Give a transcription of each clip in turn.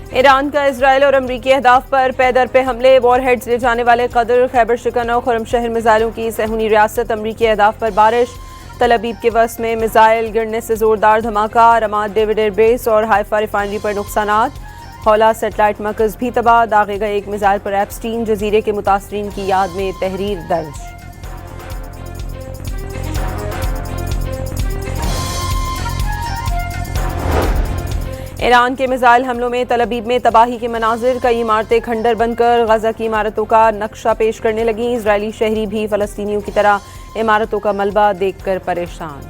Iran का Israel और अमरीकी अहदाफ पर पैदर पे हमले, वॉरहेड्स ले जाने वाले कदर, खैबर शिकन और खुरमशहर मिसाइलों की सहूनी रियासत, अमरीकी अहदाफ पर बारिश, तल अबीब के वस्त में मिसाइल गिरने से जोरदार धमाका, रमाद डेविड एयरबेस और हाइफा रिफाइनरी पर नुकसानात, हौला सेटेलाइट मरकज भी तबाह, दागे गए एक मिसाइल पर एप्स्टीन जजीरे के मुतासरीन की याद में तहरीर दर्ज। ईरान के मिसाइल हमलों में तल अबीब में तबाही के मनाजिर, कई इमारतें खंडर बनकर गजा की इमारतों का नक्शा पेश करने लगी। इजरायली शहरी भी फलस्तीनियों की तरह इमारतों का मलबा देखकर परेशान।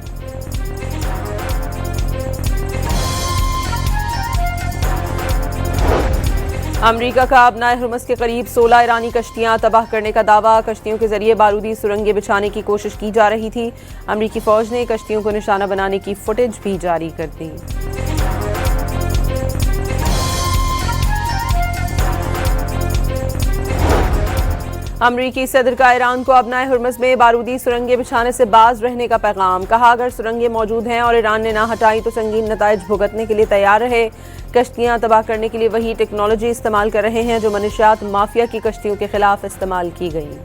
अमरीका का अपना हुर्मुज़ के करीब 16 ईरानी कश्तियां तबाह करने का दावा, कश्तियों के जरिए बारूदी सुरंगें बिछाने की कोशिश की जा रही थी। अमरीकी फौज ने कश्तियों को निशाना बनाने की फुटेज भी जारी कर दी। अमरीकी सदर का ईरान को अपना हुर्मुज़ में बारूदी सुरंगें बिछाने से बाज रहने का पैगाम, कहा अगर सुरंगें मौजूद हैं और ईरान ने ना हटाई तो संगीन नताइज भुगतने के लिए तैयार रहे। कश्तियां तबाह करने के लिए वही टेक्नोलॉजी इस्तेमाल कर रहे हैं जो मनशियात माफिया की कश्तियों के खिलाफ इस्तेमाल की गई।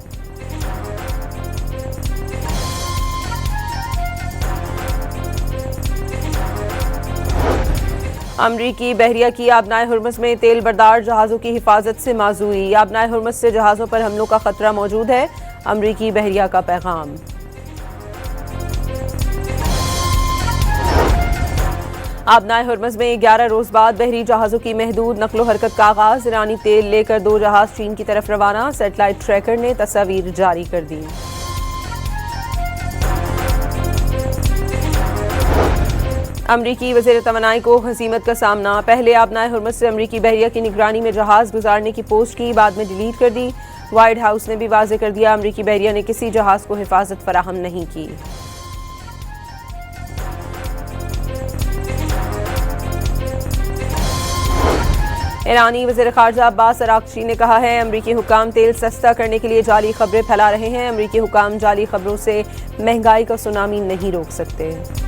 अमरीकी बहरिया की आबनाए हुर्मुज़ में तेल बरदार जहाज़ों की हिफाजत से माजूरी, आबनाए हुर्मुज़ से जहाज़ों पर हमलों का खतरा मौजूद है, अमरीकी बहरिया का पैगाम। आबनाए हुर्मुज़ में 11 रोज बाद बहरी जहाज़ों की महदूद नकलो हरकत का आगाज, ईरानी तेल लेकर 2 जहाज़ चीन की तरफ रवाना, सेटेलाइट ट्रैकर ने तस्वीर जारी कर दी। अमरीकी वज़ीर तवानाई को हसीमत का सामना, पहले आबनाए हुर्मुज़ से अमरीकी बहरिया की निगरानी में जहाज़ गुजारने की पोस्ट की, बाद में डिलीट कर दी। व्हाइट हाउस ने भी वाज़ेह कर दिया अमरीकी बहरिया ने किसी जहाज़ को हिफाजत फराहम नहीं की। ईरानी वज़ीर ख़ारजा अब्बास अराग़ची ने कहा है अमरीकी हुकाम तेल सस्ता करने के लिए जाली खबरें फैला रहे हैं, अमरीकी हुकाम जाली खबरों से महंगाई का सुनामी नहीं रोक सकते।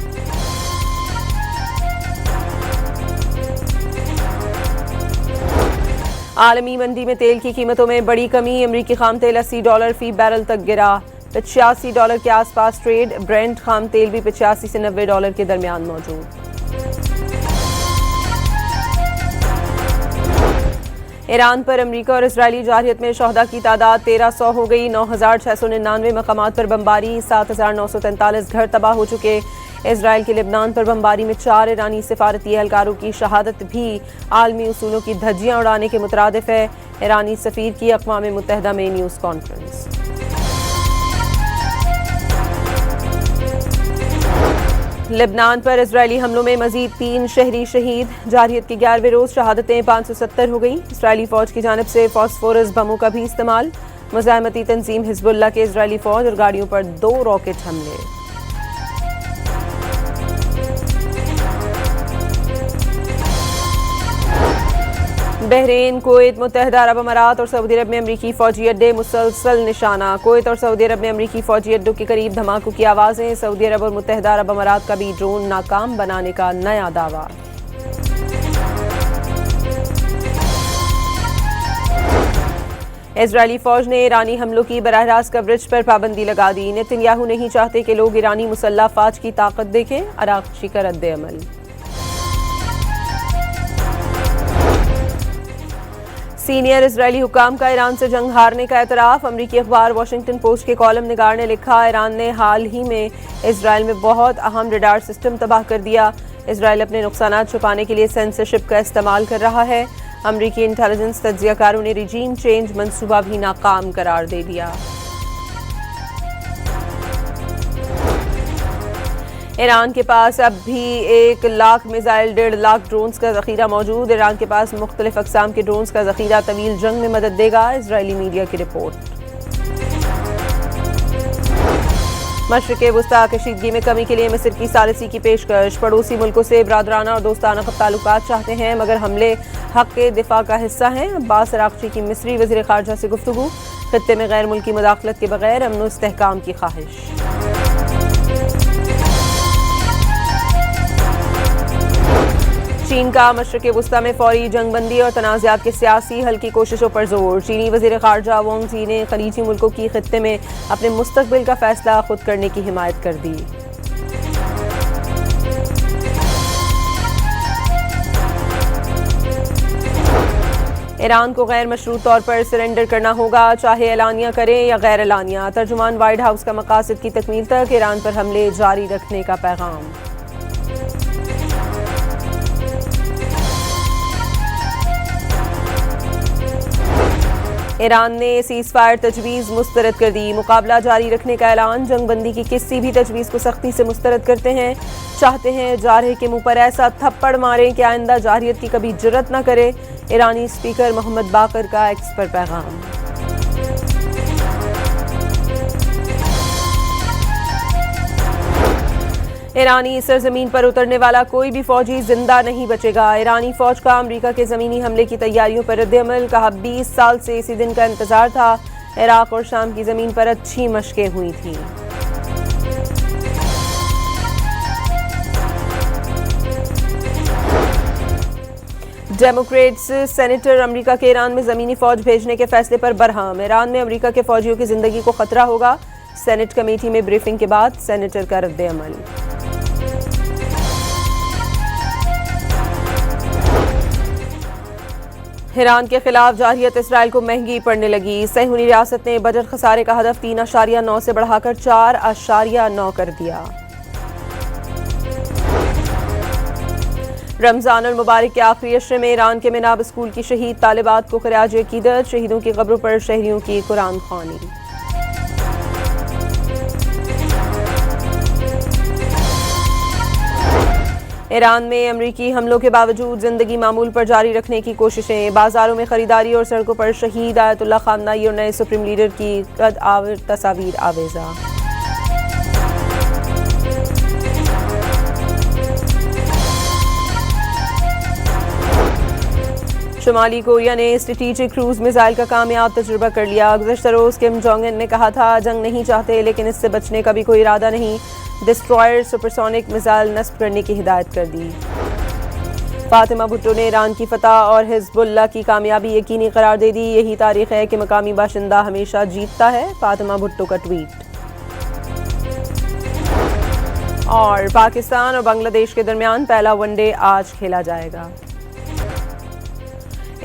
आलमी मंडी में तेल की कीमतों में बड़ी कमी, अमरीकी खाम तेल $80 फी बैरल तक गिरा, $85 के आसपास ट्रेड, ब्रेंट खाम तेल भी $85 से $90 के दरमियान मौजूद। ईरान पर अमरीका और इजरायली जारहियत में शहदा की तादाद 1300 हो गई, 9699 मकामात पर बमबारी, 7943 घर तबाह हो चुके। इजराइल के लेबनान पर बमबारी में 4 ईरानी सिफारती एहलकारों की शहादत भी आलमी उसूलों की धज्जियां उड़ाने के मुतरादिफ है। ईरानी सफीर की अक़वाम मुत्तहिदा में न्यूज़ कॉन्फ्रेंस। लेबनान पर इजरायली हमलों में मजीद 3 शहरी शहीद, जारहियत के 11वें रोज शहादतें 570 हो गई। इजरायली फौज की जानिब से फॉस्फोरस बमों का भी इस्तेमाल, मुज़ाहमती तंजीम हिजबुल्लाह के इजरायली फौज और गाड़ियों पर 2 रॉकेट हमले। बहरीन, कुवैत, मुत्तहिदा अरब अमारात और सऊदी अरब में अमरीकी फौजी अड्डे मुसलसल निशाना, कुवैत और सऊदी अरब में अमरीकी फौजी अड्डों के करीब धमाकों की आवाज़ें, सऊदी अरब और मुत्तहिदा अरब अमारात का भी ड्रोन नाकाम बनाने का नया दावा। इजरायली फौज ने ईरानी हमलों की बराह रास्त कवरेज पर पाबंदी लगा दी, नेतन्याहू नहीं चाहते कि लोग ईरानी मुसल्लह अफवाज की ताकत देखें, अराग़ची का रद्द अमल। सीनियर इजरायली हुकाम का ईरान से जंग हारने का एतराफ़, अमरीकी अखबार वाशिंगटन पोस्ट के कॉलम निगार ने लिखा ईरान ने हाल ही में इजराइल में बहुत अहम रडार सिस्टम तबाह कर दिया, इजराइल अपने नुकसानात छुपाने के लिए सेंसरशिप का इस्तेमाल कर रहा है। अमरीकी इंटेलिजेंस तज्ज़ियाकारों ने रिजीम चेंज मंसूबा भी नाकाम करार दे दिया। ईरान के पास अब भी 1 लाख मिसाइल, 1.5 लाख ड्रोन्स का जखीरा मौजूद। ईरान के पास मुख्तलिफ अक़साम के ड्रोन्स का जखीरा तवील जंग में मदद देगा, इजरायली मीडिया की रिपोर्ट। मशरिक़ वुस्ता कशीदगी में कमी के लिए मिस्र की सालिसी की पेशकश, पड़ोसी मुल्कों से बरादराना और दोस्ताना ताल्लुकात चाहते हैं मगर हमले हक़ के दिफा का हिस्सा हैं। अब्बास अराग़ची की मिस्री वज़ीर ख़ारजा से गुफ्तगू, खित्ते में गैर मुल्की मुदाखलत के बगैर अमन व इस्तेहकाम की ख्वाहिश। चीन का मशरक़ वस्ता में फौरी जंगबंदी और तनाज़ात के सियासी हल की कोशिशों पर जोर। चीनी वज़ीर ख़ारजा वांग ज़ी ने ख़लीजी मुल्कों की ख़ित्ते में अपने मुस्तक़बिल का फ़ैसला खुद करने की हिमायत कर दी। ईरान को गैर मशरूत तौर पर सरेंडर करना होगा, चाहे एलानिया करें या गैर एलानिया। तर्जुमान वाइट हाउस का मकासद की तकमील तक ईरान पर हमले जारी रखने का पैगाम। ईरान ने सीज़ फायर तजवीज़ मुस्तरद कर दी। मुकाबला जारी रखने का ऐलान। जंगबंदी की किसी भी तजवीज़ को सख्ती से मुस्तरद करते हैं। चाहते हैं जारह के मुंह पर ऐसा थप्पड़ मारें कि आइंदा जारहियत की कभी जुर्रत न करे। ईरानी स्पीकर मोहम्मद बाकर का एक्स पर पैगाम। ईरानी सरजमीन पर उतरने वाला कोई भी फौजी जिंदा नहीं बचेगा। ईरानी फौज का अमेरिका के ज़मीनी हमले की तैयारियों पर रद्द-ए-अमल। कहा 20 साल से इसी दिन का इंतजार था। इराक और शाम की ज़मीन पर अच्छी मशकें हुई थी। डेमोक्रेट्स सेनेटर अमेरिका के ईरान में ज़मीनी फ़ौज भेजने के फैसले पर बरहम। ईरान में अमेरिका के फ़ौजियों की ज़िंदगी को ख़तरा होगा। सेनेट कमेटी में ब्रीफिंग के बाद सेनेटर का रद्द-ए-अमल। ईरान के खिलाफ जारहियत इसराइल को महंगी पड़ने लगी। सहूनी रियासत ने बजट खसारे का हदफ 3.9 से बढ़ाकर 4.9 कर दिया। रमजान अल मुबारक के आखिरी अशरे में ईरान के मिनाब स्कूल की शहीद तालिबात को खिराज अकीदत। शहीदों की कब्रों पर शहरियों की कुरान ख्वानी। ईरान में अमरीकी हमलों के बावजूद जिंदगी मामूल पर जारी रखने की कोशिशें। बाजारों में खरीदारी और सड़कों पर शहीद आयतुल्ला खामनाई और नए सुप्रीम लीडर की कद आवर तस्वीर आवेजा। शुमाली कोरिया ने स्ट्रेटेजिक क्रूज मिसाइल का कामयाब तजुर्बा कर लिया। गुज़श्ता रोज़ किम जोंग उन ने कहा था जंग नहीं चाहते लेकिन इससे बचने का भी कोई इरादा नहीं। डिस्ट्रॉयर सुपरसोनिक मिसाइल नस्ब करने की हिदायत कर दी। फातिमा भुट्टो ने ईरान की फतह और हिज़्बुल्लाह की कामयाबी यकीनी करार दे दी। यही तारीख है कि मकामी बाशिंदा हमेशा जीतता है। फातिमा भुट्टो का ट्वीट। और पाकिस्तान और बांग्लादेश के दरमियान पहला वनडे आज खेला जाएगा।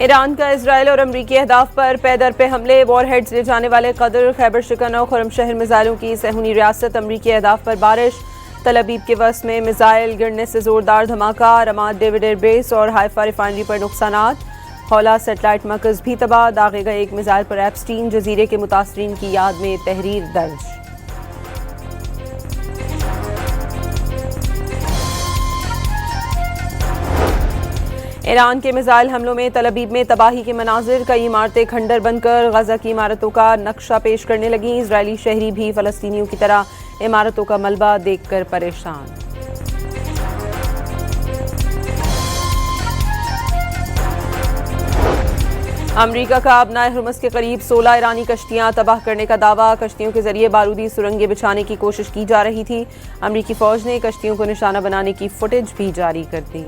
ईरान का इजराइल और अमरीकी अहदाफ पर पैदर पे हमले। वॉरहेड्स ले जाने वाले कदर, खैबर शिकन और खुरमशहर मिसाइलों की सहूनी रियासत। अमरीकी अहदाफ पर बारिश। तल अबीब के वस्त में मिसाइल गिरने से जोरदार धमाका। रमाद डेविड एयरबेस और हाइफा रिफाइनरी पर नुकसानात। हौला सेटेलाइट मरकज़ भी तबाह। दागे गए एक मिसाइल पर एप्स्टीन जजीरे के मुतासरीन की याद में तहरीर दर्ज। ईरान के मिसाइल हमलों में तल अबीब में तबाही के मनाजिर। कई इमारतें खंडर बनकर गजा की इमारतों का नक्शा पेश करने लगी। इजरायली शहरी भी फ़लस्तीनियों की तरह इमारतों का मलबा देखकर परेशान। अमरीका का अपनाए हुर्मुज़ के करीब 16 ईरानी कश्तियां तबाह करने का दावा। कश्तियों के जरिए बारूदी सुरंगें बिछाने की कोशिश की जा रही थी। अमरीकी फ़ौज ने कश्तियों को निशाना बनाने की फुटेज भी जारी कर दी।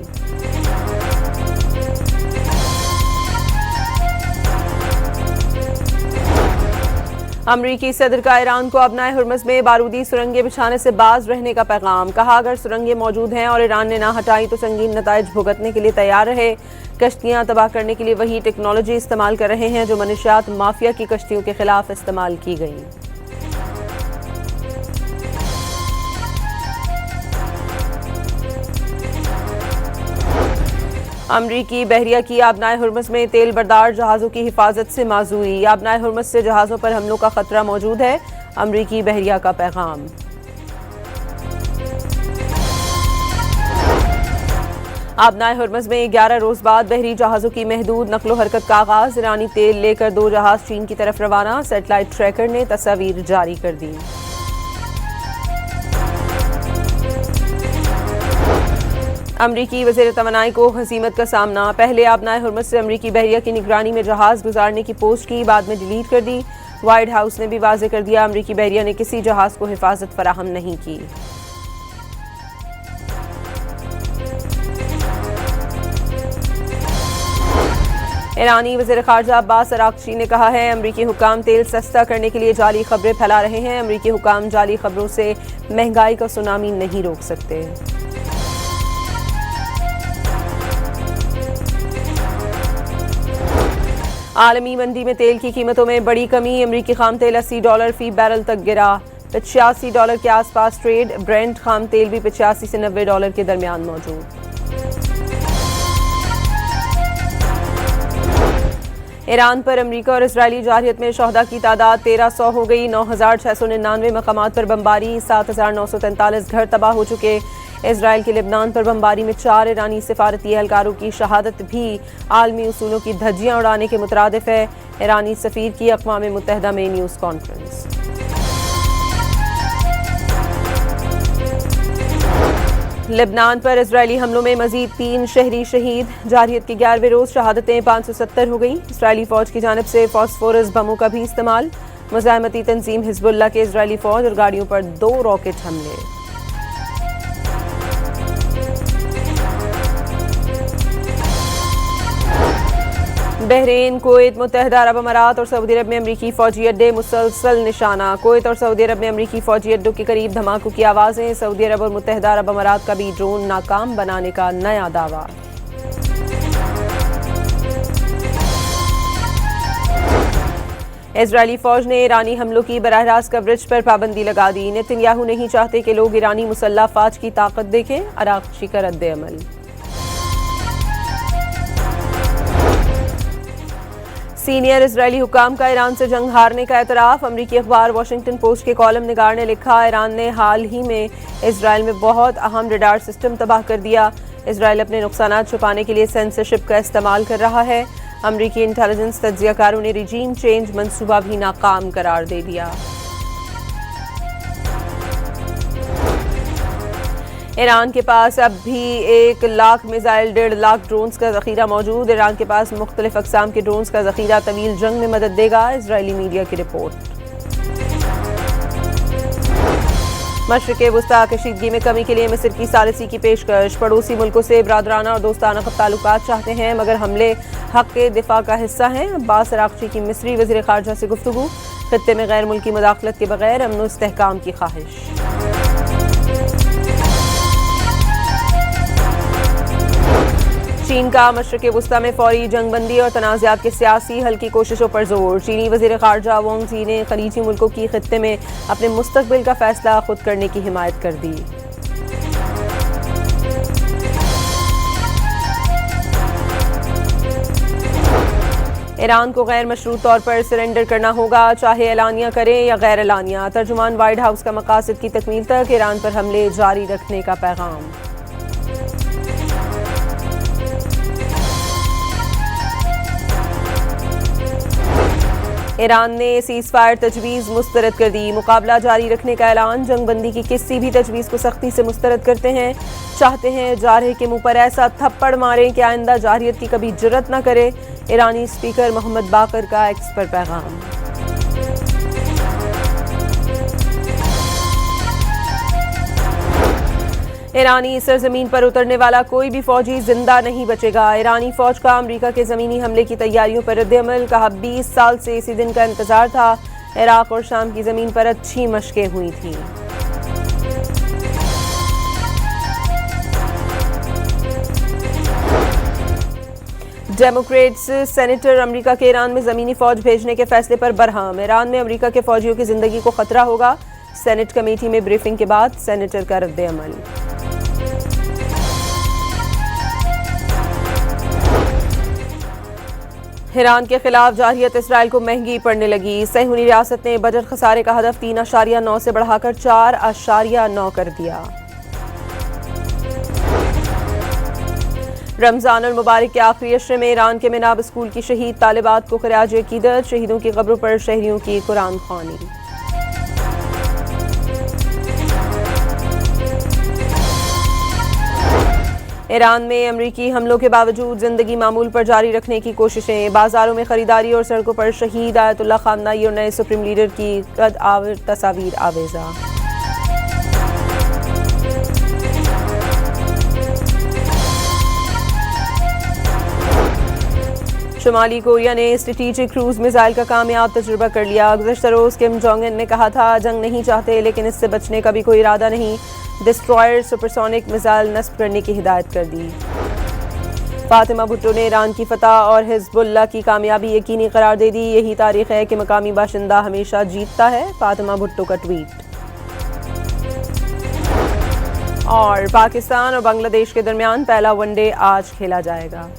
अमरीकी सदर का ईरान को अपनाए हुर्मुज़ में बारूदी सुरंगें बिछाने से बाज रहने का पैगाम। कहा अगर सुरंगें मौजूद हैं और ईरान ने ना हटाई तो संगीन नताइज भुगतने के लिए तैयार रहे। कश्तियां तबाह करने के लिए वही टेक्नोलॉजी इस्तेमाल कर रहे हैं जो मनशियात माफिया की कश्तियों के खिलाफ इस्तेमाल की गई। अमरीकी बहरिया की आबनाए हुर्मुज़ में तेल बरदार जहाज़ों की हिफाजत से माजूरी। आबनाए हुर्मुज़ से जहाज़ों पर हमलों का खतरा मौजूद है। अमरीकी बहरिया का पैगाम। आबनाए हुर्मुज़ में 11 रोज़ बाद बहरी जहाज़ों की महदूद नकलो हरकत का आगाज़। ईरानी तेल लेकर 2 जहाज़ चीन की तरफ रवाना। सेटेलाइट ट्रैकर ने तस्वीर जारी कर दी। अमरीकी वज़ीर तवानाई को हसीमत का सामना। पहले आबनाए हुर्मुज़ से अमरीकी बहरिया की निगरानी में जहाज़ गुजारने की पोस्ट की, बाद में डिलीट कर दी। वाइट हाउस ने भी वाज़ेह कर दिया अमरीकी बहरिया ने किसी जहाज़ को हिफाजत फराहम नहीं की। ईरानी वज़ीर ख़ारजा अब्बास अराग़ची ने कहा है अमरीकी हुक्काम तेल सस्ता करने के लिए जाली खबरें फैला रहे हैं। अमरीकी हुक्काम जाली खबरों से महंगाई का सुनामी नहीं रोक सकते। आलमी मंडी में तेल की कीमतों में बड़ी कमी। अमरीकी खाम तेल $80 फी बैरल तक गिरा। $85 के आसपास ट्रेड। ब्रेंट खाम तेल भी $85 से $90 के दरमियान मौजूद। ईरान पर अमरीका और इजरायली जारहियत में शोहदा की तादाद 1300 हो गई। 9699 मकामात पर बमबारी। 7943 घर तबाह हो चुके। इजराइल के लेबनान पर बमबारी में 4 ईरानी सिफारती एहलकारों की शहादत भी आलमी उसूलों की धज्जियां उड़ाने के मुतरादिफ है। ईरानी सफीर की अक़वाम मुत्तहिदा में न्यूज़ कॉन्फ्रेंस। लेबनान पर इजरायली हमलों में मजीद 3 शहरी शहीद। जारहियत की 11वें रोज़ शहादतें 570 हो गई। इजरायली फ़ौज की जानिब से फॉस्फोरस बमों का भी इस्तेमाल। मुज़ाहमती तंजीम हिज़्बुल्लाह के इजरायली फ़ौज और गाड़ियों पर 2 रॉकेट हमले। बहरीन, कुवैत, मुत्तहिदा अरब अमारात और सऊदी अरब में अमरीकी फ़ौजी अड्डे मुसलसल निशाना। कुवैत और सऊदी अरब में अमरीकी फ़ौजी अड्डों के करीब धमाकों की आवाज़ें। सऊदी अरब और मुत्तहिदा अरब अमारात का भी ड्रोन नाकाम बनाने का नया दावा। इजरायली फ़ौज ने ईरानी हमलों की बराह रास्त कवरेज पर पाबंदी लगा दी। नेतन्याहू नहीं चाहते कि लोग ईरानी मुसल्लह फ़ौज की ताकत देखें। अराग़ची का रद्द-ए-अमल। सीनियर इजरायली हुक्काम का ईरान से जंग हारने का एतराफ़। अमरीकी अखबार वाशिंगटन पोस्ट के कॉलम निगार ने लिखा ईरान ने हाल ही में इजराइल में बहुत अहम रडार सिस्टम तबाह कर दिया। इजराइल अपने नुकसानात छुपाने के लिए सेंसरशिप का इस्तेमाल कर रहा है। अमरीकी इंटेलिजेंस तज्ज़ियाकारों ने रिजीम चेंज मंसूबा भी नाकाम करार दे दिया। ईरान के पास अब भी 1 लाख मिसाइल, 1.5 लाख ड्रोन्स का ज़ख़ीरा मौजूद। ईरान के पास मुख्तलिफ अक़साम के ड्रोन्स का ज़ख़ीरा तवील जंग में मदद देगा। इजरायली मीडिया की रिपोर्ट। मशरिक़ वुस्ता कशीदगी में कमी के लिए मिस्र की सालिसी की पेशकश। पड़ोसी मुल्कों से बरादराना और दोस्ताना ताल्लुकात चाहते हैं मगर हमले हक़ के दिफा का हिस्सा हैं। अब्बास अराग़ची की मिस्री वज़ीर ख़ारजा से गुफ्तगू। ख़ित्ते में गैर मुल्की मुदाखलत के बगैर अमन व इस्तेहकाम की ख्वाहिश। चीन का मशरिक़ वुस्ता में फौरी जंगबंदी और तनाज़ात के सियासी हल की कोशिशों पर जोर। चीनी वज़ीर ख़ारजा वांग ज़ी ने ख़लीजी मुल्कों की ख़ित्ते में अपने मुस्तक़बिल का फ़ैसला खुद करने की हिमायत कर दी। ईरान को गैर मशरूत तौर पर सरेंडर करना होगा, चाहे एलानिया करें या गैर एलानिया। तर्जुमान वाइट हाउस का मकासद की तकमील तक ईरान पर हमले जारी रखने का पैगाम। ईरान ने सीज़फायर तजवीज़ मुस्तरद कर दी। मुकाबला जारी रखने का ऐलान। जंगबंदी की किसी भी तजवीज़ को सख्ती से मुस्तरद करते हैं। चाहते हैं जारह के मुंह पर ऐसा थप्पड़ मारें कि आइंदा जारहियत की कभी जुर्रत न करे। ईरानी स्पीकर मोहम्मद बाकर का एक्स पर पैगाम। ईरानी सरजमीन पर उतरने वाला कोई भी फौजी जिंदा नहीं बचेगा। ईरानी फौज का अमेरिका के ज़मीनी हमले की तैयारियों पर रद्द-ए-अमल। कहा 20 साल से इसी दिन का इंतजार था। इराक और शाम की ज़मीन पर अच्छी मशकें हुई थीं। डेमोक्रेट्स सेनेटर अमेरिका के ईरान में ज़मीनी फ़ौज भेजने के फैसले पर बरहम। ईरान में अमेरिका के फ़ौजियों की ज़िंदगी को ख़तरा होगा। सेनेट कमेटी में ब्रीफिंग के बाद सेनेटर का रद्द-ए-अमल। ईरान के खिलाफ जारहियत इसराइल को महंगी पड़ने लगी। सहूनी रियासत ने बजट खसारे का हदफ 3.9 से बढ़ाकर 4.9 कर दिया। रमजान अल मुबारक के आखिरी अशरे में ईरान के मिनाब स्कूल की शहीद तालिबात को खिराज अकीदत। शहीदों की कब्रों पर शहरियों की कुरान ख्वानी। ईरान में अमरीकी हमलों के बावजूद जिंदगी मामूल पर जारी रखने की कोशिशें। बाजारों में खरीदारी और सड़कों पर शहीद आयतुल्लाह खामनाई और नए सुप्रीम लीडर की कद आवर तस्वीर आवेजा। शुमाली कोरिया ने स्ट्रेटेजिक क्रूज मिसाइल का कामयाब तजुर्बा कर लिया। गुज़श्ता रोज़ किम जोंग उन ने कहा था जंग नहीं चाहते लेकिन इससे बचने का भी कोई इरादा नहीं। डिस्ट्रॉयर सुपरसोनिक मिसाइल नस्ब करने की हिदायत कर दी। फातिमा भुट्टो ने ईरान की फतह और हिजबुल्लाह की कामयाबी यकीनी करार दे दी। यही तारीख है कि मकामी बाशिंदा हमेशा जीतता है। फातिमा भुट्टो का ट्वीट। और पाकिस्तान और बांग्लादेश के दरमियान पहला वनडे आज खेला जाएगा।